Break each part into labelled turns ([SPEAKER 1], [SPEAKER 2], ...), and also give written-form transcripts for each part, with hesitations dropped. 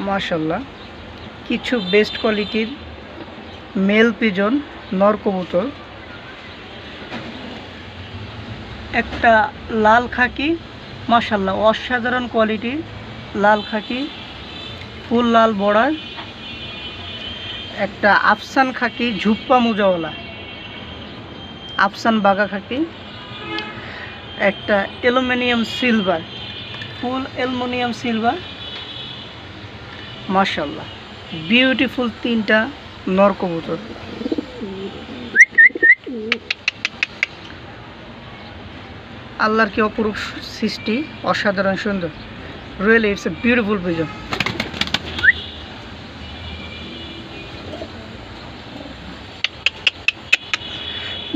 [SPEAKER 1] মাশাআল্লাহ কিছু বেস্ট কোয়ালিটির মেল পিজন নর কবুতর, একটা লাল খাকি, মাশাআল্লাহ অসাধারণ কোয়ালিটির লাল খাকি, ফুল লাল বর্ডার, একটা আফসান খাকি ঝুপ্পা মোজাওয়ালা, আফসান বাগা খাকি, একটা অ্যালুমিনিয়াম সিলভার, ফুল অ্যালুমিনিয়াম সিলভার, মাশাআল্লাহ বিউটিফুল তিনটা নর কবুতর। আল্লাহর কি অপরূপ সৃষ্টি, অসাধারণ সুন্দর। Really it's a beautiful pigeon.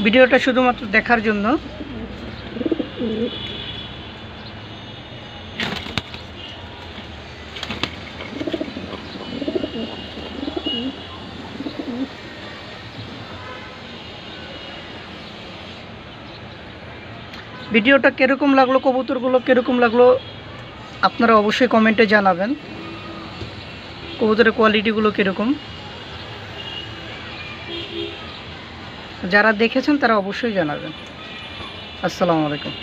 [SPEAKER 1] ভিডিওটা শুধুমাত্র দেখার জন্য ভিডিওটা কীরকম লাগলো, কবুতরগুলো কীরকম লাগলো আপনারা অবশ্যই কমেন্টে জানাবেন। কবুতরের কোয়ালিটিগুলো কীরকম, যারা দেখেছেন তারা অবশ্যই জানাবেন। আসসালামু আলাইকুম।